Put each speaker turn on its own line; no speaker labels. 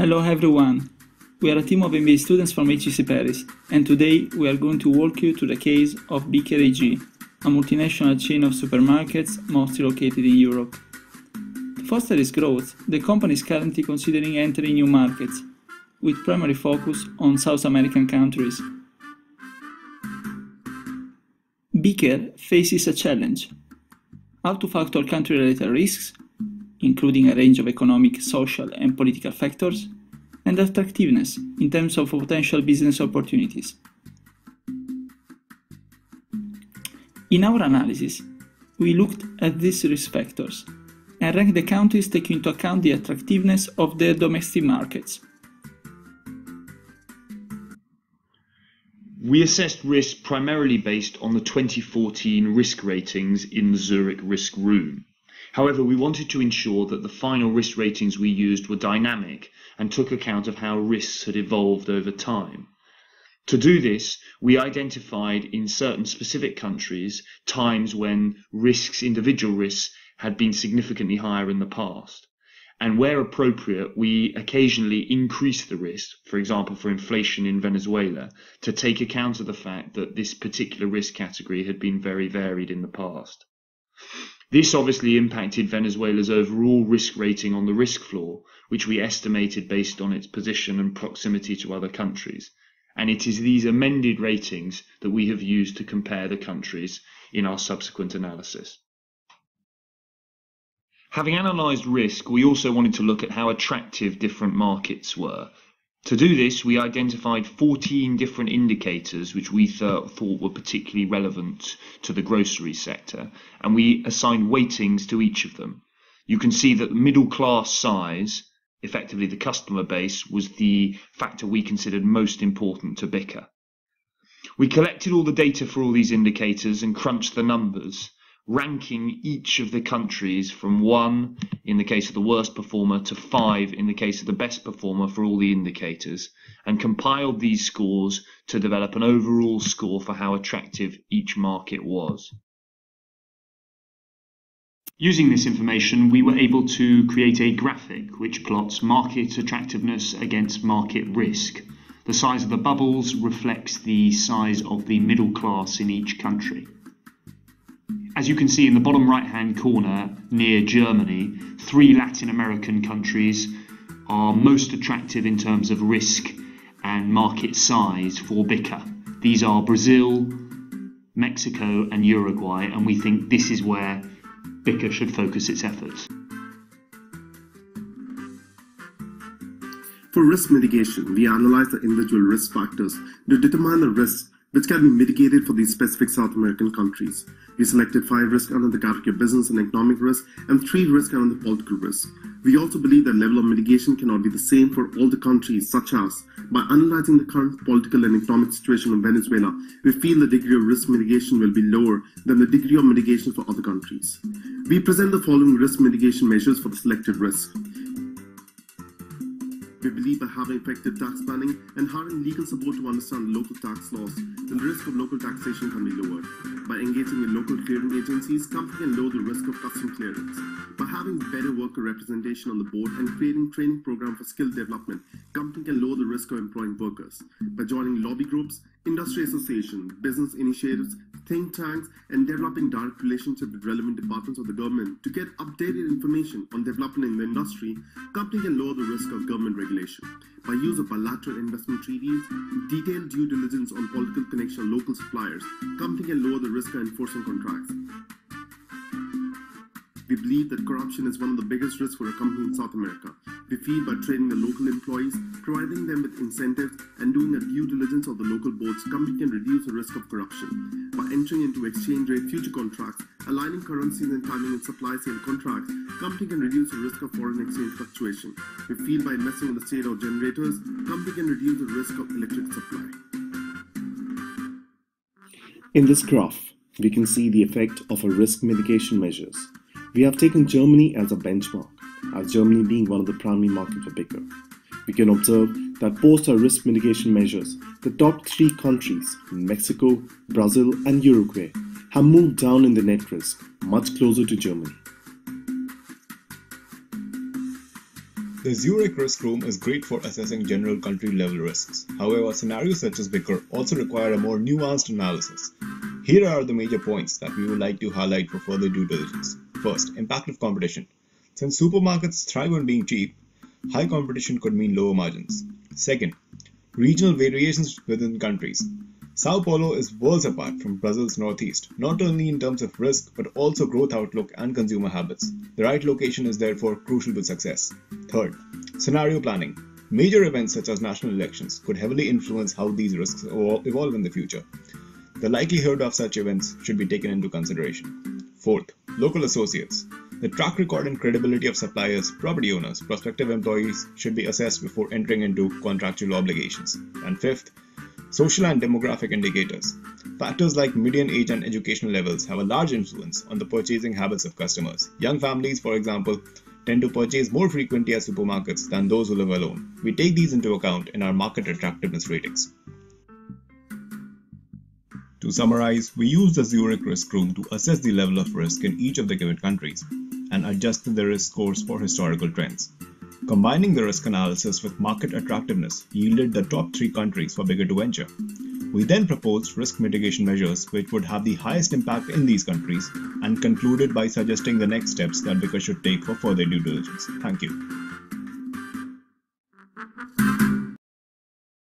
Hello everyone, we are a team of MBA students from HEC Paris, and today we are going to walk you through the case of Bicker AG, a multinational chain of supermarkets mostly located in Europe. To foster its growth, the company is currently considering entering new markets, with primary focus on South American countries. Bicker faces a challenge: how to factor country-related risks, including a range of economic, social and political factors, and attractiveness in terms of potential business opportunities. In our analysis, we looked at these risk factors and ranked the countries taking into account the attractiveness of their domestic markets.
We assessed risk primarily based on the 2014 risk ratings in the Zurich risk room. However, we wanted to ensure that the final risk ratings we used were dynamic and took account of how risks had evolved over time. To do this, we identified in certain specific countries times when individual risks, had been significantly higher in the past. And where appropriate, we occasionally increased the risk, for example, for inflation in Venezuela, to take account of the fact that this particular risk category had been very varied in the past. This obviously impacted Venezuela's overall risk rating on the risk floor, which we estimated based on its position and proximity to other countries. And it is these amended ratings that we have used to compare the countries in our subsequent analysis. Having analysed risk, we also wanted to look at how attractive different markets were. To do this, we identified 14 different indicators which we thought were particularly relevant to the grocery sector, and we assigned weightings to each of them. You can see that the middle class size, effectively the customer base, was the factor we considered most important to Bicker. We collected all the data for all these indicators and crunched the numbers, ranking each of the countries from 1 in the case of the worst performer to 5 in the case of the best performer for all the indicators, and compiled these scores to develop an overall score for how attractive each market was. Using this information, we were able to create a graphic which plots market attractiveness against market risk. The size of the bubbles reflects the size of the middle class in each country. As you can see in the bottom right-hand corner near Germany, 3 Latin American countries are most attractive in terms of risk and market size for Bicker. These are Brazil, Mexico and Uruguay, and we think this is where Bicker should focus its efforts.
For risk mitigation, we analyze the individual risk factors to determine the risks which can be mitigated for these specific South American countries. We selected 5 risks under the category of business and economic risk and 3 risks under the political risk. We also believe that level of mitigation cannot be the same for all the countries, such as, by analyzing the current political and economic situation in Venezuela, we feel the degree of risk mitigation will be lower than the degree of mitigation for other countries. We present the following risk mitigation measures for the selected risk. We believe by having effective tax planning and hiring legal support to understand local tax laws, the risk of local taxation can be lowered. By engaging in local clearing agencies, company can lower the risk of custom clearance. By having better worker representation on the board and creating training program for skill development, company can lower the risk of employing workers. By joining lobby groups, industry associations, business initiatives, think tanks, and developing direct relationships with relevant departments of the government to get updated information on development in the industry, company can lower the risk of government regulation. By use of bilateral investment treaties, detailed due diligence on political connection of local suppliers, company can lower the risk of enforcing contracts. We believe that corruption is one of the biggest risks for a company in South America. We feel by training the local employees, providing them with incentives, and doing a due diligence of the local boards, company can reduce the risk of corruption. By entering into exchange rate future contracts, aligning currencies and timing in supply sale contracts, company can reduce the risk of foreign exchange fluctuation. We feel by investing in the state of generators, company can reduce the risk of electric supply.
In this graph, we can see the effect of our risk mitigation measures. We have taken Germany as a benchmark, as Germany being one of the primary markets for Bicker. We can observe that post our risk mitigation measures, the top 3 countries, Mexico, Brazil and Uruguay, have moved down in the net risk, much closer to Germany.
The Zurich Risk Room is great for assessing general country-level risks. However, scenarios such as Bicker also require a more nuanced analysis. Here are the major points that we would like to highlight for further due diligence. First, impact of competition. Since supermarkets thrive on being cheap, high competition could mean lower margins. Second, regional variations within countries. Sao Paulo is worlds apart from Brazil's northeast, not only in terms of risk but also growth outlook and consumer habits. The right location is therefore crucial to success. Third, scenario planning. Major events such as national elections could heavily influence how these risks evolve in the future. The likelihood of such events should be taken into consideration. Fourth, local associates. The track record and credibility of suppliers, property owners, prospective employees should be assessed before entering into contractual obligations. And fifth, social and demographic indicators. Factors like median age and educational levels have a large influence on the purchasing habits of customers. Young families, for example, tend to purchase more frequently at supermarkets than those who live alone. We take these into account in our market attractiveness ratings. To summarize, we use the Zurich Risk Room to assess the level of risk in each of the given countries and adjust the risk scores for historical trends. Combining the risk analysis with market attractiveness yielded the top 3 countries for Bicker to venture. We then proposed risk mitigation measures which would have the highest impact in these countries and concluded by suggesting the next steps that Bicker should take for further due diligence. Thank you.